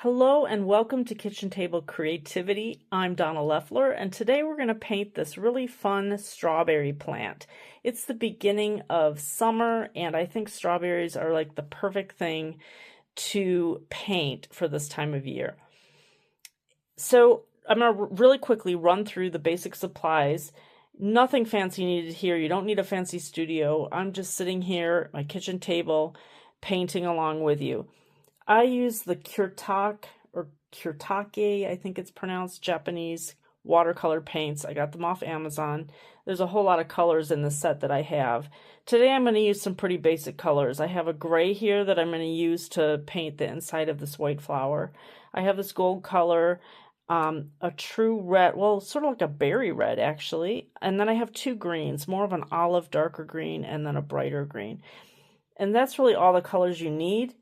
Hello and welcome to Kitchen Table Creativity. I'm Donna Leffler, and today we're going to paint this really fun strawberry plant. It's the beginning of summer, and I think strawberries are like the perfect thing to paint for this time of year. So I'm going to really quickly run through the basic supplies. Nothing fancy needed here. You don't need a fancy studio. I'm just sitting here at my kitchen table painting along with you. I use the Kurtake, I think it's pronounced, Japanese watercolor paints. I got them off Amazon. There's a whole lot of colors in the set that I have. Today I'm going to use some pretty basic colors. I have a gray here that I'm going to use to paint the inside of this white flower. I have this gold color, a true red, well, sort of like a berry red actually. And then I have two greens, more of an olive darker green and then a brighter green. And that's really all the colors you need.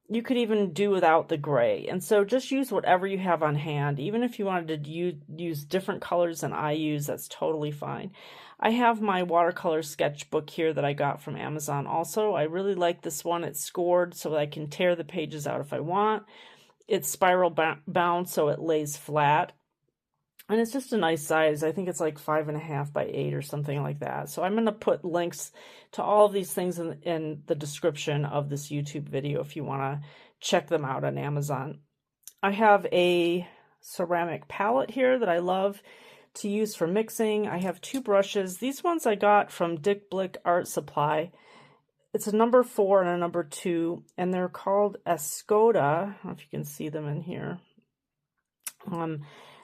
You could even do without the gray. And so just use whatever you have on hand. Even if you wanted to use different colors than I use, that's totally fine. I have my watercolor sketchbook here that I got from Amazon also. I really like this one. It's scored so that I can tear the pages out if I want. It's spiral bound so it lays flat. And it's just a nice size. I think it's like 5.5 by 8 or something like that. So I'm going to put links to all of these things in the description of this YouTube video if you want to check them out on Amazon. I have a ceramic palette here that I love to use for mixing. I have two brushes. These ones I got from Dick Blick Art Supply. It's a number 4 and a number 2, and they're called Escoda. I don't know if you can see them in here.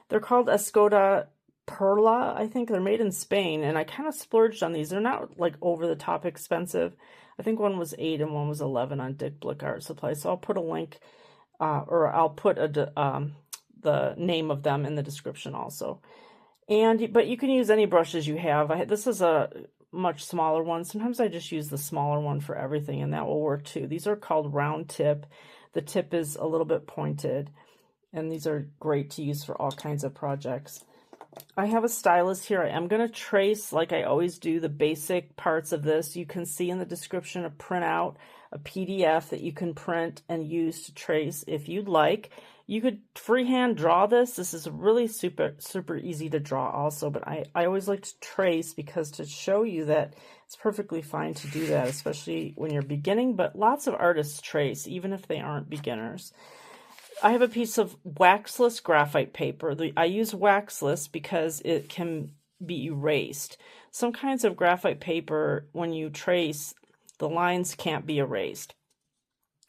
They're called Escoda Perla, I think. They're made in Spain, and I kind of splurged on these. They're not like over the top expensive. I think one was 8 and one was 11 on Dick Blick Art Supply. So I'll put a link, or I'll put the name of them in the description also. But you can use any brushes you have. This is a much smaller one. Sometimes I just use the smaller one for everything, and that will work too. These are called round tip. The tip is a little bit pointed. And these are great to use for all kinds of projects. I have a stylus here. I am going to trace, like I always do, the basic parts of this. You can see in the description a printout, a PDF that you can print and use to trace if you'd like. You could freehand draw this. This is really super easy to draw also, but I always like to trace because to show you that it's perfectly fine to do that, especially when you're beginning, but lots of artists trace, even if they aren't beginners. I have a piece of waxless graphite paper. I use waxless because it can be erased. Some kinds of graphite paper, when you trace, the lines can't be erased.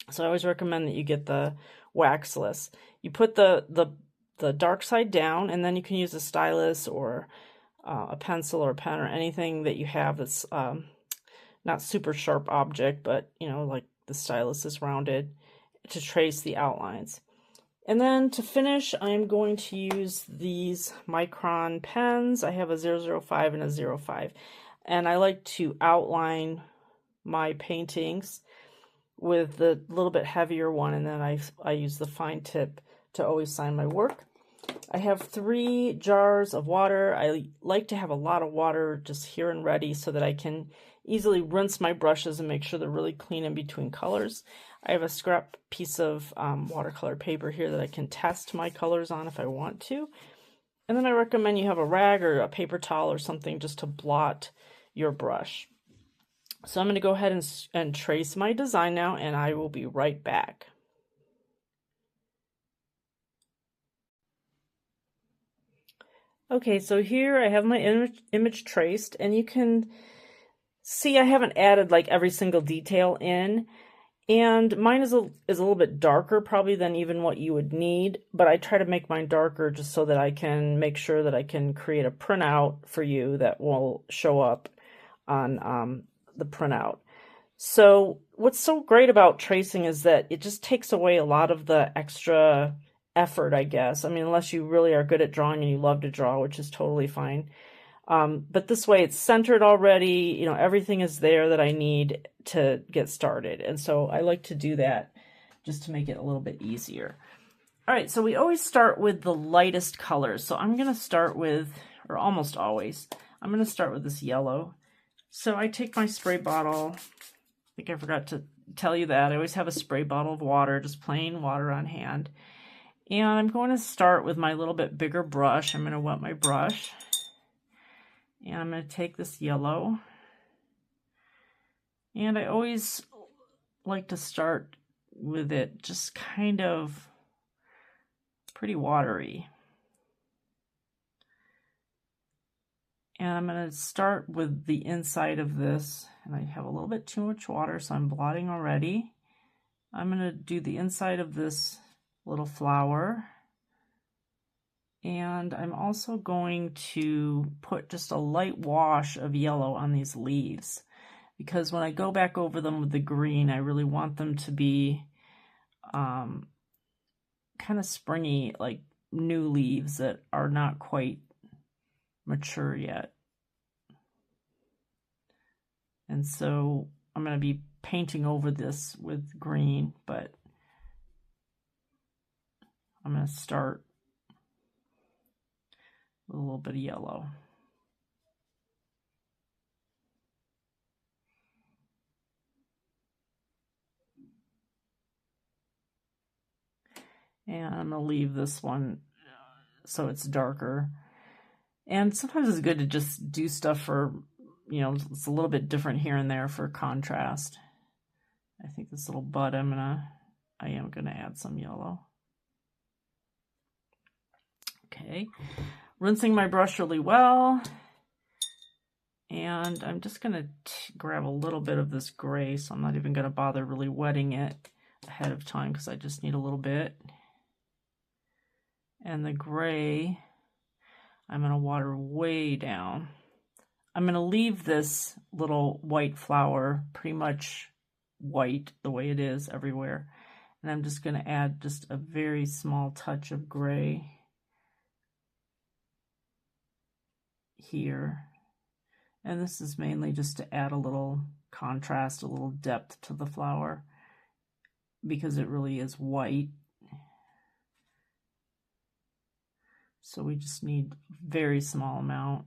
So I always recommend that you get the waxless. You put the dark side down, and then you can use a stylus or a pencil or a pen or anything that you have that's not super sharp object, but like the stylus is rounded, to trace the outlines. And then to finish, I'm going to use these Micron pens. I have a 005 and a 05. And I like to outline my paintings with the little bit heavier one, and then I use the fine tip to always sign my work. I have 3 jars of water. I like to have a lot of water just here and ready so that I can easily rinse my brushes and make sure they're really clean in between colors. I have a scrap piece of watercolor paper here that I can test my colors on if I want to. And then I recommend you have a rag or a paper towel or something just to blot your brush. So I'm going to go ahead and trace my design now, and I will be right back. Okay, so here I have my image traced, and you can see I haven't added like every single detail in. And mine is a little bit darker probably than even what you would need, but I try to make mine darker just so that I can make sure that I can create a printout for you that will show up on the printout. So what's so great about tracing is that it just takes away a lot of the extra effort, I guess. I mean, unless you really are good at drawing and you love to draw, which is totally fine. But this way it's centered already, everything is there that I need to get started. And so I like to do that just to make it a little bit easier. All right, so we always start with the lightest colors. So I'm going to start with, or almost always, I'm going to start with this yellow. So I take my spray bottle. I think I forgot to tell you that. I always have a spray bottle of water, just plain water on hand. And I'm going to start with my little bit bigger brush. I'm going to wet my brush. And I'm going to take this yellow. And I always like to start with it just kind of pretty watery. And I'm going to start with the inside of this. And I have a little bit too much water, so I'm blotting already. I'm going to do the inside of this little flower. And I'm also going to put just a light wash of yellow on these leaves, because when I go back over them with the green, I really want them to be kind of springy, like new leaves that are not quite mature yet. And so I'm going to be painting over this with green, but I'm going to start with a little bit of yellow. And I'm going to leave this one so it's darker. And sometimes it's good to just do stuff for, you know, it's a little bit different here and there for contrast. I think this little bud I am gonna add some yellow. Okay, rinsing my brush really well. And I'm just gonna grab a little bit of this gray, so I'm not even gonna bother really wetting it ahead of time because I just need a little bit. And the gray, I'm gonna water way down. I'm gonna leave this little white flower pretty much white the way it is everywhere. And I'm just gonna add just a very small touch of gray here. And this is mainly just to add a little contrast, a little depth to the flower, because it really is white. So we just need a very small amount.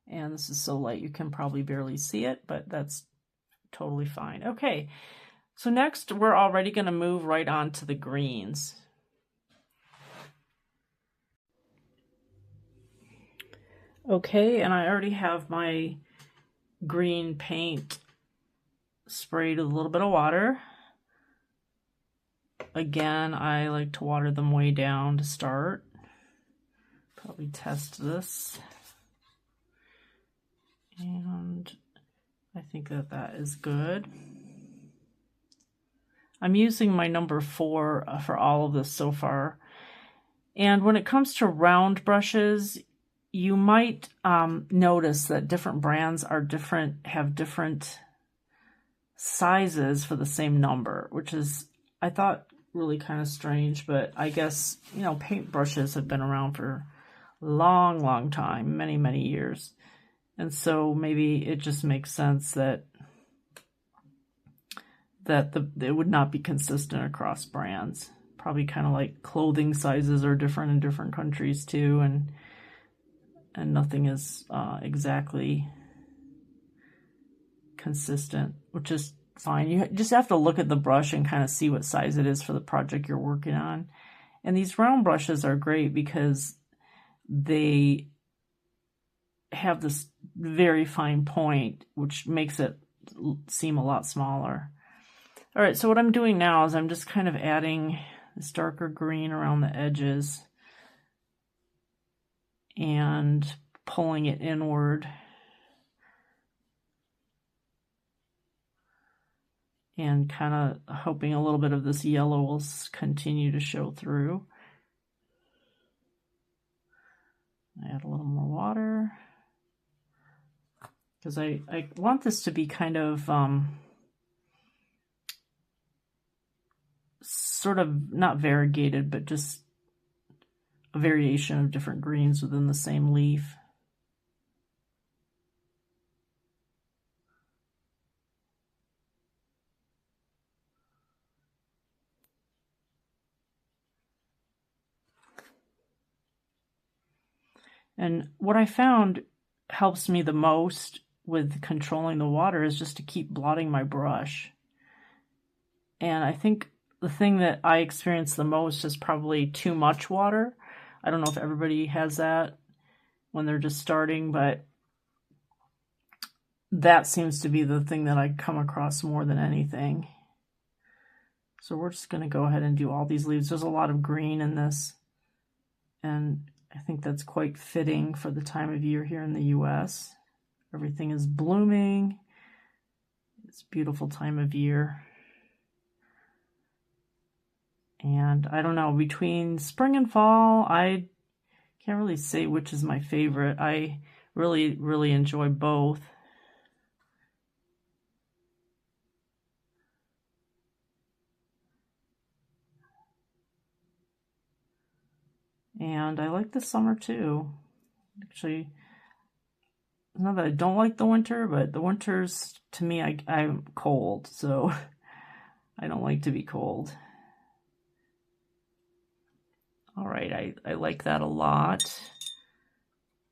And this is so light you can probably barely see it, but that's totally fine. Okay, so next we're already going to move right on to the greens. Okay, and I already have my green paint sprayed with a little bit of water. Again, I like to water them way down to start. Probably test this. And I think that that is good. I'm using my number 4 for all of this so far. And when it comes to round brushes, you might notice that different brands are have different sizes for the same number, which is, I thought, really kind of strange, but I guess, you know, paint brushes have been around for a long, long time, many, many years. And so maybe it just makes sense that it would not be consistent across brands. Probably kind of like clothing sizes are different in different countries too, and nothing is exactly consistent, which is fine. You just have to look at the brush and kind of see what size it is for the project you're working on. And these round brushes are great because they have this very fine point, which makes it seem a lot smaller. All right, so what I'm doing now is I'm just kind of adding this darker green around the edges and pulling it inward. And kind of hoping a little bit of this yellow will continue to show through. Add a little more water. Because I want this to be kind of sort of not variegated, but just a variation of different greens within the same leaf. And what I found helps me the most with controlling the water is just to keep blotting my brush. And I think the thing that I experience the most is probably too much water. I don't know if everybody has that when they're just starting, but that seems to be the thing that I come across more than anything. So we're just going to go ahead and do all these leaves. There's a lot of green in this, and I think that's quite fitting for the time of year here in the US. Everything is blooming. It's a beautiful time of year. And I don't know, between spring and fall, I can't really say which is my favorite. I really enjoy both. And I like the summer too. Actually, not that I don't like the winter, but the winters, to me, I'm cold, so I don't like to be cold. All right, I like that a lot.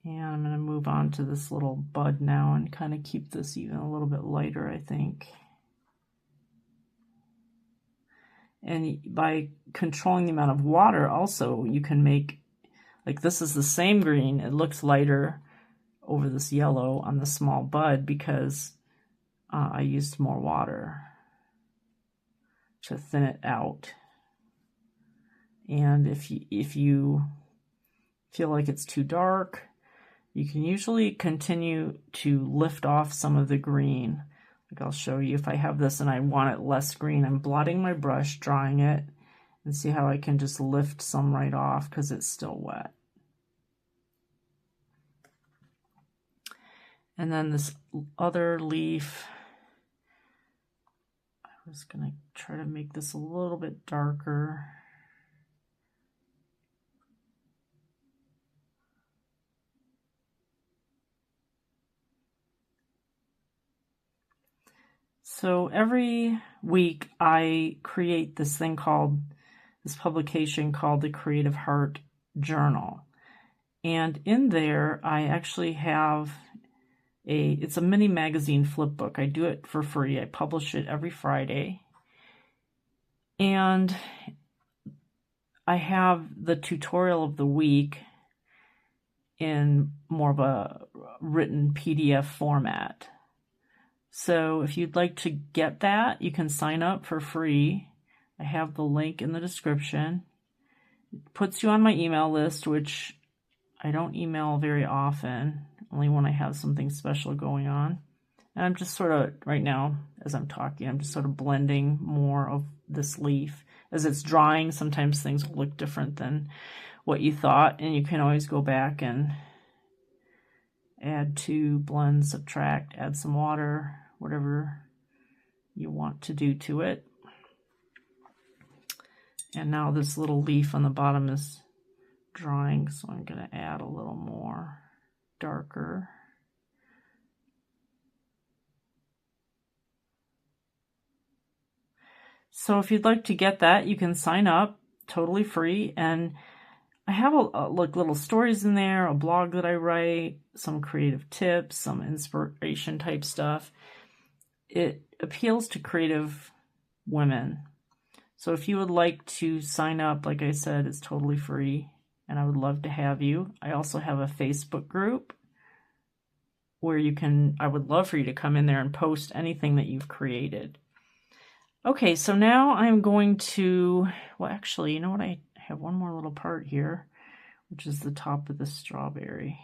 And I'm going to move on to this little bud now and kind of keep this even a little bit lighter, I think. And by controlling the amount of water also, you can make, like this is the same green, it looks lighter over this yellow on the small bud because I used more water to thin it out. And if you feel like it's too dark, you can usually continue to lift off some of the green. Like I'll show you if I have this and I want it less green, I'm blotting my brush, drying it, and see how I can just lift some right off because it's still wet. And then this other leaf, I was going to try to make this a little bit darker. So every week I create this publication called the Creative Heart Journal. And in there I actually have it's a mini magazine flip book. I do it for free. I publish it every Friday. And I have the tutorial of the week in more of a written PDF format. So if you'd like to get that, you can sign up for free. I have the link in the description. It puts you on my email list, which I don't email very often, only when I have something special going on. And I'm just sort of, right now, as I'm talking, I'm just sort of blending more of this leaf. As it's drying, sometimes things will look different than what you thought, and you can always go back and add to, blend, subtract, add some water, whatever you want to do to it. And now this little leaf on the bottom is drying, so I'm going to add a little more darker. So if you'd like to get that, you can sign up, totally free. And I have like little stories in there, a blog that I write, some creative tips, some inspiration type stuff. It appeals to creative women. So if you would like to sign up, like I said, it's totally free, and I would love to have you. I also have a Facebook group where I would love for you to come in there and post anything that you've created. Okay, so now I'm going to, well, actually, you know what? I have one more little part here, which is the top of the strawberry.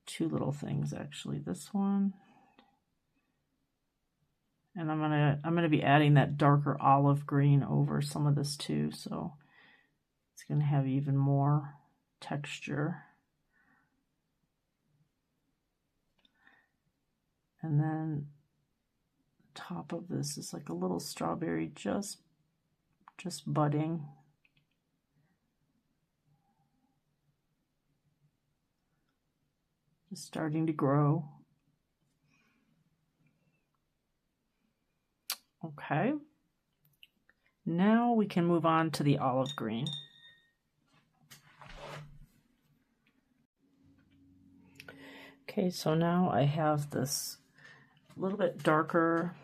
Two little things, actually. This one. And I'm gonna be adding that darker olive green over some of this too, so it's gonna have even more texture. And then the top of this is like a little strawberry just budding. Just starting to grow. Okay. Now we can move on to the olive green. Okay, so now I have this a little bit darker,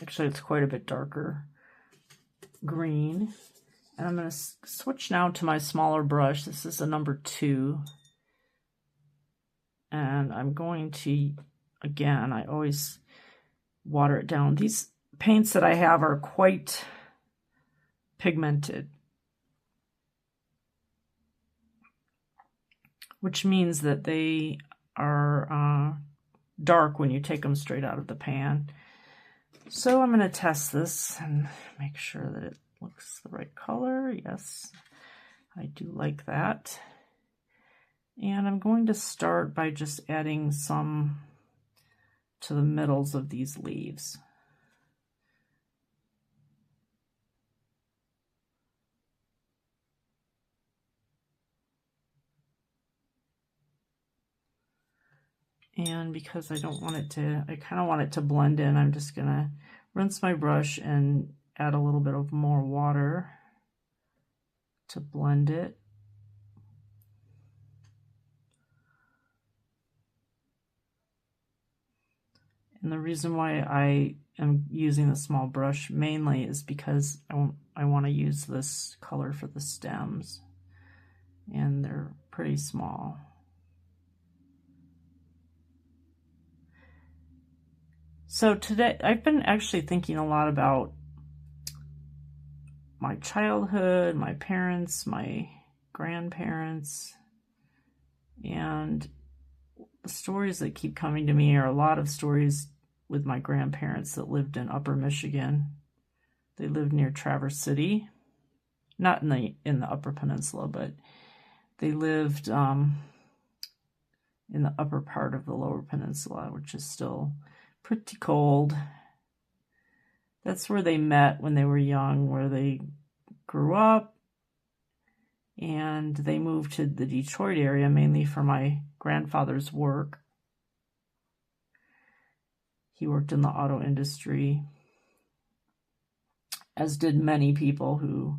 actually it's quite a bit darker green. And I'm going to switch now to my smaller brush. This is a number 2. And I'm going to, again, I always water it down. These paints that I have are quite pigmented, which means that they are dark when you take them straight out of the pan. So I'm going to test this and make sure that it looks the right color. Yes, I do like that. And I'm going to start by just adding some to the middles of these leaves. And because I don't want it to, I kind of want it to blend in, I'm just going to rinse my brush and add a little bit of more water to blend it. And the reason why I am using the small brush mainly is because I want to use this color for the stems, and they're pretty small. So today, I've been actually thinking a lot about my childhood, my parents, my grandparents, and the stories that keep coming to me are a lot of stories with my grandparents that lived in Upper Michigan. They lived near Traverse City, not in the Upper Peninsula, but they lived in the upper part of the Lower Peninsula, which is still pretty cold. That's where they met when they were young, where they grew up, and they moved to the Detroit area mainly for my grandfather's work. He worked in the auto industry, as did many people who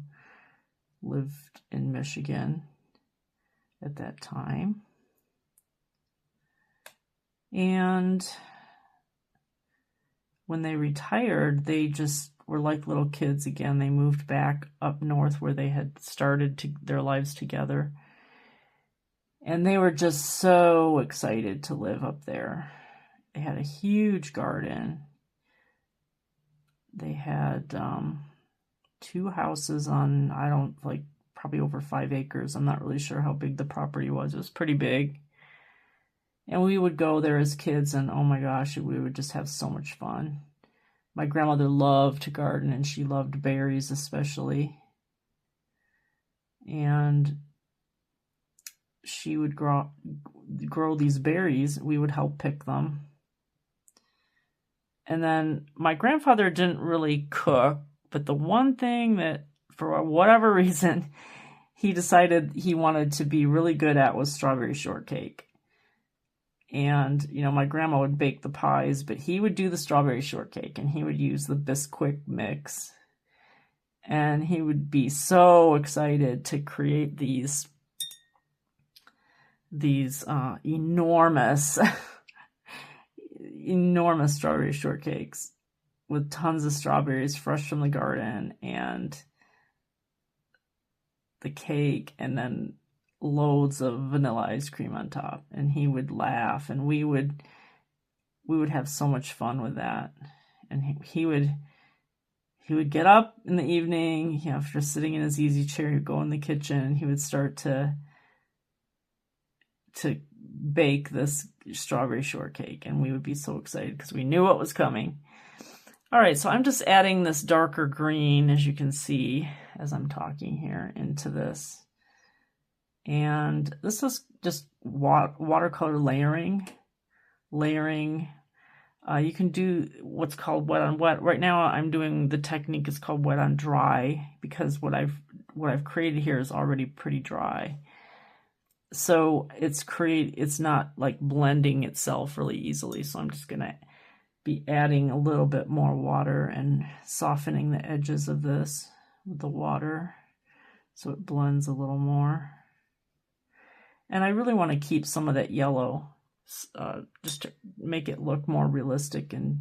lived in Michigan at that time. And when they retired, they just were like little kids again. They moved back up north where they had started their lives together. And they were just so excited to live up there. They had a huge garden. They had 2 houses on, probably over 5 acres. I'm not really sure how big the property was. It was pretty big. And we would go there as kids, and oh my gosh, we would just have so much fun. My grandmother loved to garden, and she loved berries especially. And she would grow these berries. We would help pick them. And then my grandfather didn't really cook, but the one thing that, for whatever reason, he decided he wanted to be really good at was strawberry shortcake. And, my grandma would bake the pies, but he would do the strawberry shortcake, and he would use the Bisquick mix. And he would be so excited to create these enormous, enormous strawberry shortcakes with tons of strawberries fresh from the garden, and the cake, and then loads of vanilla ice cream on top. And he would laugh, and we would have so much fun with that. And he would get up in the evening, after sitting in his easy chair, he'd go in the kitchen, and he would start to bake this strawberry shortcake, and we would be so excited because we knew what was coming. All right, so I'm just adding this darker green, as you can see as I'm talking here, into this. And this is just watercolor layering. You can do what's called wet on wet. Right now I'm doing the technique is called wet on dry, because what I've created here is already pretty dry. So it's not like blending itself really easily. So I'm just gonna be adding a little bit more water and softening the edges of this with the water so it blends a little more. And I really want to keep some of that yellow just to make it look more realistic and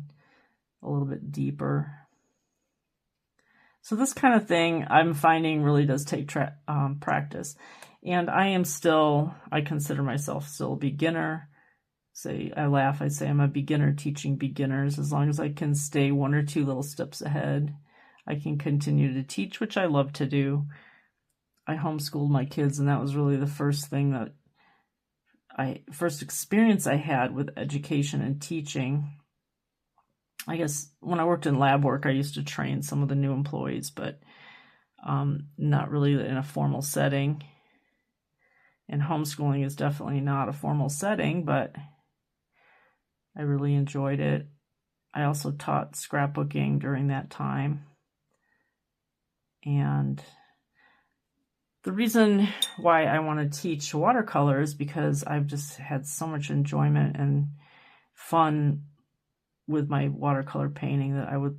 a little bit deeper. So this kind of thing I'm finding really does take practice. And I consider myself still a beginner. I laugh, I say I'm a beginner teaching beginners. As long as I can stay 1 or 2 little steps ahead, I can continue to teach, which I love to do. I homeschooled my kids, and that was really the first experience I had with education and teaching. I guess when I worked in lab work, I used to train some of the new employees, but not really in a formal setting. And homeschooling is definitely not a formal setting, but I really enjoyed it. I also taught scrapbooking during that time. And the reason why I want to teach watercolor is because I've just had so much enjoyment and fun with my watercolor painting that I would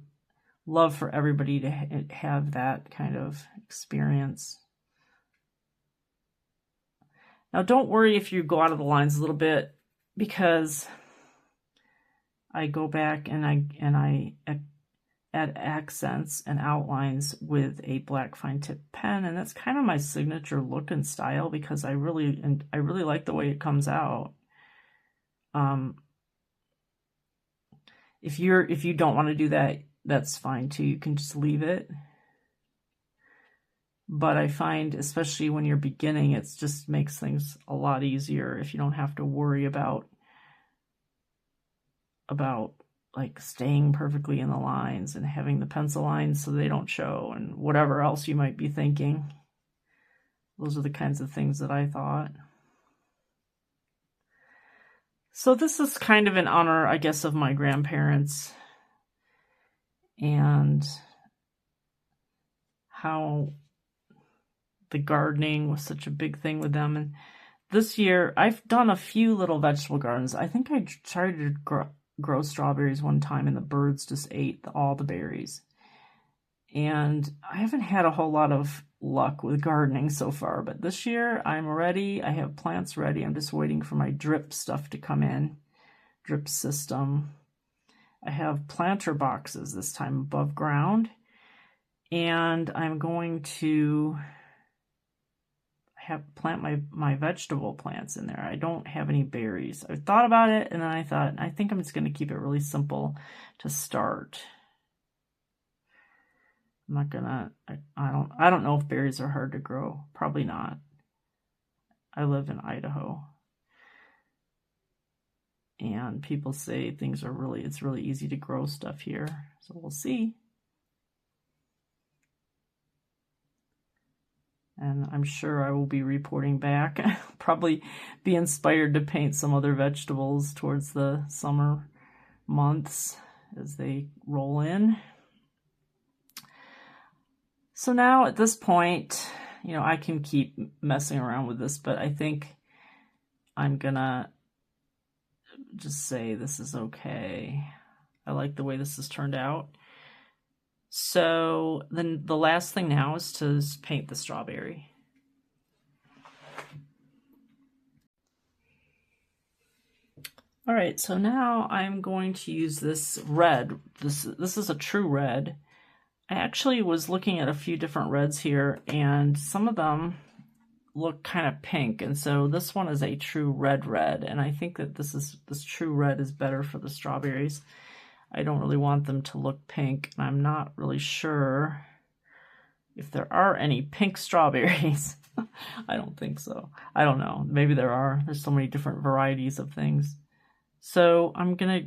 love for everybody to have that kind of experience. Now, don't worry if you go out of the lines a little bit, because I go back and I add accents and outlines with a black fine tip pen, and that's kind of my signature look and style because I really like the way it comes out. If you don't want to do that, that's fine too. You can just leave it. But I find, especially when you're beginning, it just makes things a lot easier if you don't have to worry about like staying perfectly in the lines and having the pencil lines so they don't show and whatever else you might be thinking. Those are the kinds of things that I thought. So this is kind of in honor, I guess, of my grandparents and how the gardening was such a big thing with them. And this year, I've done a few little vegetable gardens. I think I tried to grow strawberries one time, and the birds just ate all the berries. And I haven't had a whole lot of luck with gardening so far, but this year I'm ready. I have plants ready. I'm just waiting for my drip stuff to come in, drip system. I have planter boxes this time above ground, and I'm going to plant my vegetable plants in there. I don't have any berries. I thought about it, and then I thought, I think I'm just going to keep it really simple to start. I'm not gonna, I don't know if berries are hard to grow. Probably not. I live in Idaho, and people say it's really easy to grow stuff here. So we'll see. And I'm sure I will be reporting back. Probably be inspired to paint some other vegetables towards the summer months as they roll in. So now at this point, I can keep messing around with this, but I think I'm gonna just say this is okay. I like the way this has turned out. So then the last thing now is to paint the strawberry. All right, so now I'm going to use this red. This is a true red. I actually was looking at a few different reds here, and some of them look kind of pink, and so this one is a true red, and I think that this true red is better for the strawberries. I don't really want them to look pink, and I'm not really sure if there are any pink strawberries. I don't think so. I don't know. Maybe there are. There's so many different varieties of things. So I'm gonna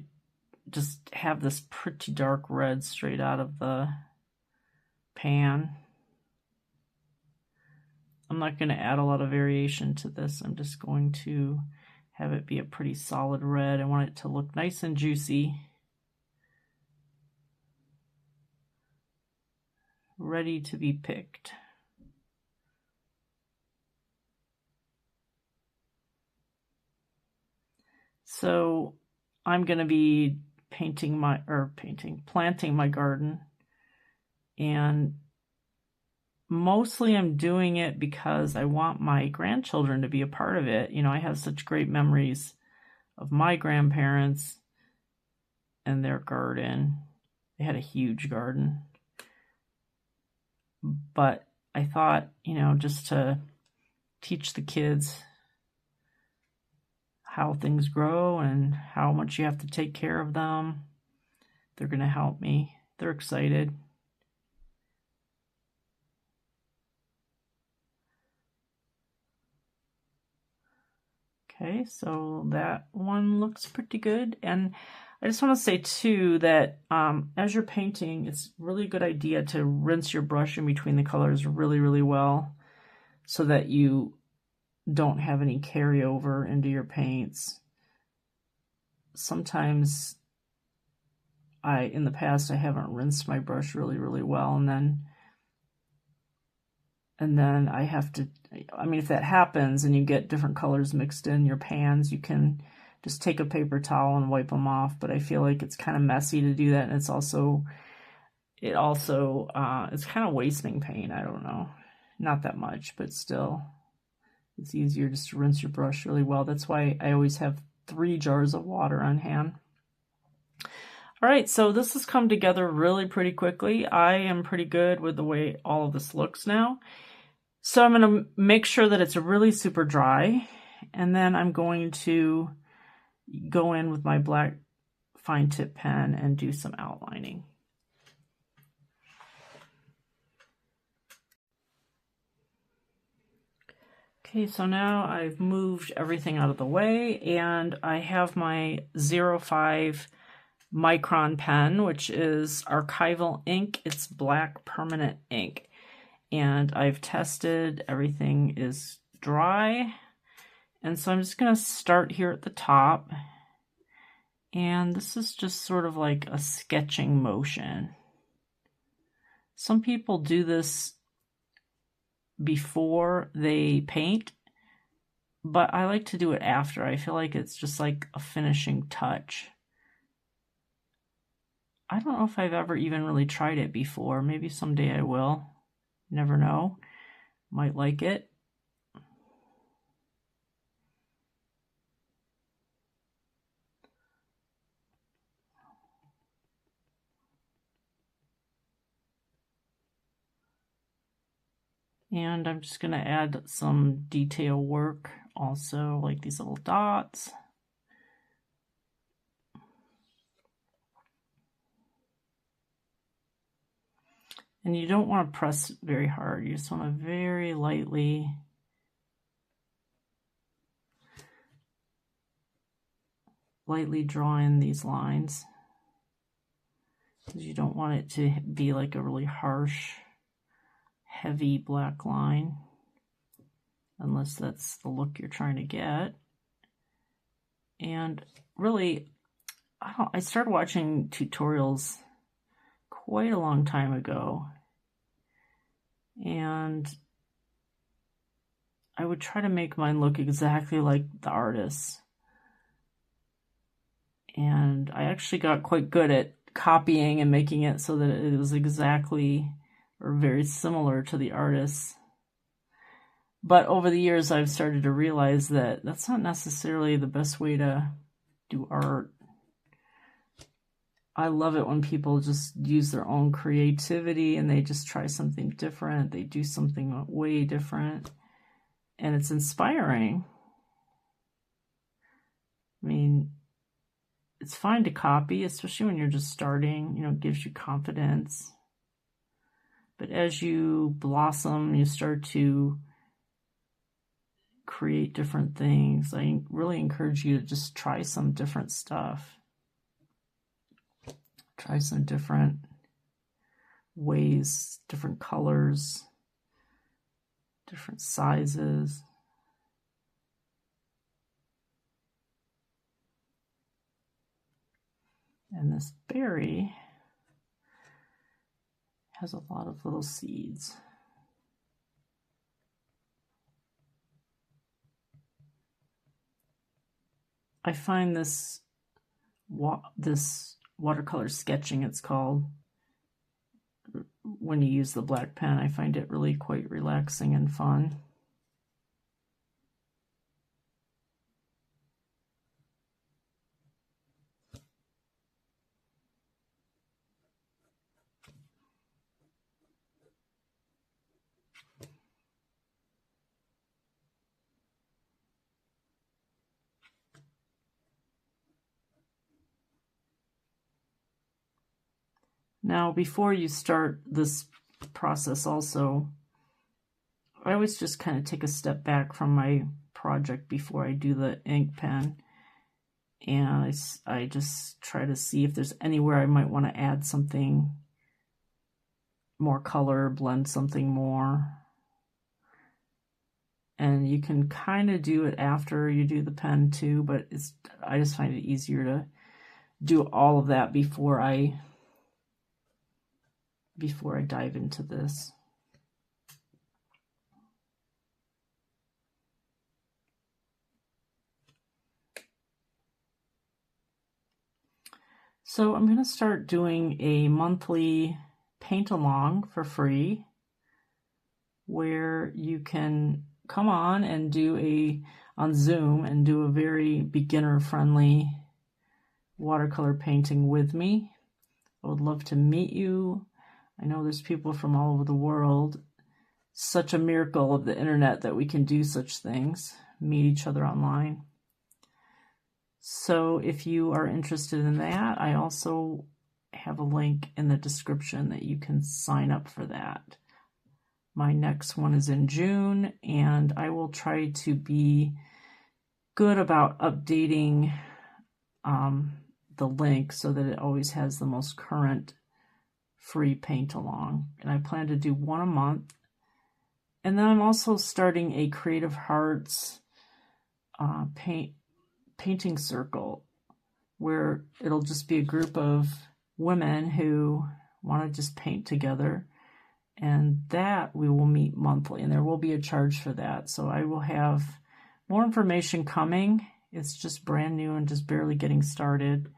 just have this pretty dark red straight out of the pan. I'm not going to add a lot of variation to this. I'm just going to have it be a pretty solid red. I want it to look nice and juicy. Ready to be picked. So I'm going to be planting my garden, and mostly I'm doing it because I want my grandchildren to be a part of it. I have such great memories of my grandparents and their garden. They had a huge garden. But I thought, you know, just to teach the kids how things grow and how much you have to take care of them, they're going to help me. They're excited. Okay, so that one looks pretty good. And I just want to say too that as you're painting, it's really a good idea to rinse your brush in between the colors really, really well so that you don't have any carryover into your paints. Sometimes in the past, I haven't rinsed my brush really, really well, and then I have to, I mean, if that happens and you get different colors mixed in your pans, you can just take a paper towel and wipe them off, but I feel like it's kind of messy to do that, and it's kind of wasting paint. I don't know, not that much, but still, it's easier just to rinse your brush really well. That's why I always have 3 jars of water on hand. All right, so this has come together really pretty quickly. I am pretty good with the way all of this looks now. So I'm going to make sure that it's really super dry, and then I'm going to go in with my black fine tip pen and do some outlining. Okay, so now I've moved everything out of the way, and I have my 05 micron pen, which is archival ink. It's black permanent ink, and I've tested everything is dry, and so I'm just going to start here at the top, and this is just sort of like a sketching motion. Some people do this before they paint, but I like to do it after. I feel like it's just like a finishing touch. I don't know if I've ever even really tried it before. Maybe someday I will. Never know. Might like it. And I'm just going to add some detail work also, like these little dots. And you don't want to press very hard. You just want to very lightly draw in these lines, because you don't want it to be like a really harsh, heavy black line, unless that's the look you're trying to get. And really, I started watching tutorials quite a long time ago, and I would try to make mine look exactly like the artists. And I actually got quite good at copying and making it so that it was exactly or very similar to the artists. But over the years, I've started to realize that that's not necessarily the best way to do art. I love it when people just use their own creativity and they just try something different. They do something way different, and it's inspiring. I mean, it's fine to copy, especially when you're just starting, you know, it gives you confidence. But as you blossom, you start to create different things. I really encourage you to just try some different stuff. Try some different ways, different colors, different sizes. And this berry has a lot of little seeds. I find this watercolor sketching, it's called, when you use the black pen, I find it really quite relaxing and fun. Now, before you start this process also, I always just kind of take a step back from my project before I do the ink pen. And I just try to see if there's anywhere I might want to add something more color, blend something more. And you can kind of do it after you do the pen too, but I just find it easier to do all of that before I dive into this. So I'm going to start doing a monthly paint along for free, where you can come on and on Zoom and do a very beginner friendly watercolor painting with me. I would love to meet you. I know there's people from all over the world. Such a miracle of the internet that we can do such things, meet each other online. So if you are interested in that, I also have a link in the description that you can sign up for that. My next one is in June, and I will try to be good about updating the link so that it always has the most current free paint along. And I plan to do one a month. And then I'm also starting a Creative Hearts painting circle, where it'll just be a group of women who want to just paint together. And that we will meet monthly, and there will be a charge for that. So I will have more information coming. It's just brand new and just barely getting started.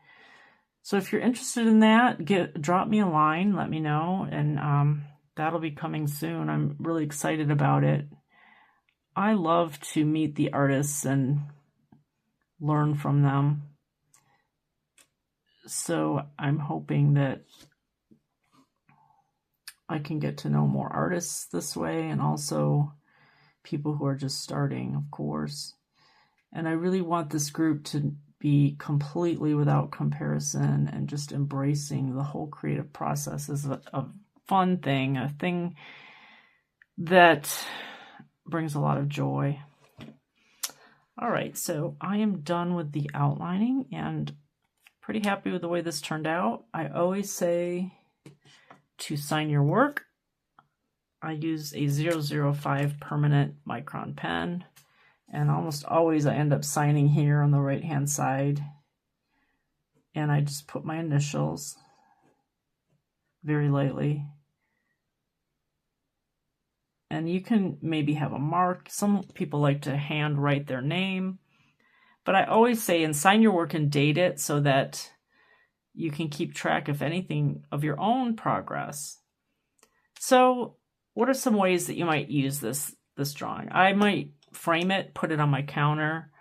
So if you're interested in that, drop me a line, let me know, and that'll be coming soon. I'm really excited about it. I love to meet the artists and learn from them. So I'm hoping that I can get to know more artists this way, and also people who are just starting, of course. And I really want this group to be completely without comparison and just embracing the whole creative process as a fun thing, a thing that brings a lot of joy. All right, so I am done with the outlining and pretty happy with the way this turned out. I always say to sign your work, I use a 005 permanent micron pen, and almost always I end up signing here on the right hand side, and I just put my initials very lightly. And you can maybe have a mark. Some people like to hand write their name, but I always say, and sign your work and date it so that you can keep track, if anything, of your own progress. So what are some ways that you might use this drawing? I might frame it, put it on my counter.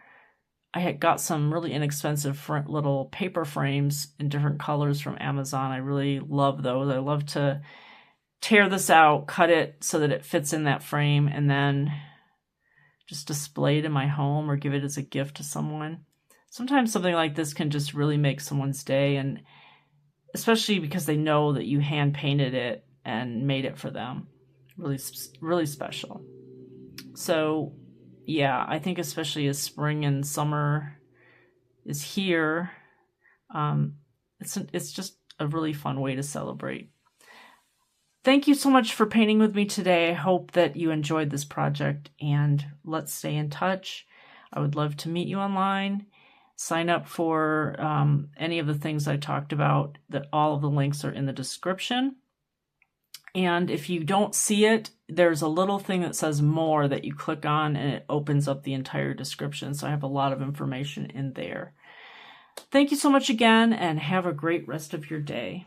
I had got some really inexpensive little paper frames in different colors from Amazon. I really love those. I love to tear this out, cut it so that it fits in that frame, and then just display it in my home or give it as a gift to someone. Sometimes something like this can just really make someone's day, and especially because they know that you hand painted it and made it for them. Really, really special. So yeah, I think especially as spring and summer is here, it's just a really fun way to celebrate. Thank you so much for painting with me today. I hope that you enjoyed this project, and let's stay in touch. I would love to meet you online. Sign up for any of the things I talked about. That all of the links are in the description. And if you don't see it, there's a little thing that says more that you click on, and it opens up the entire description. So I have a lot of information in there. Thank you so much again, and have a great rest of your day.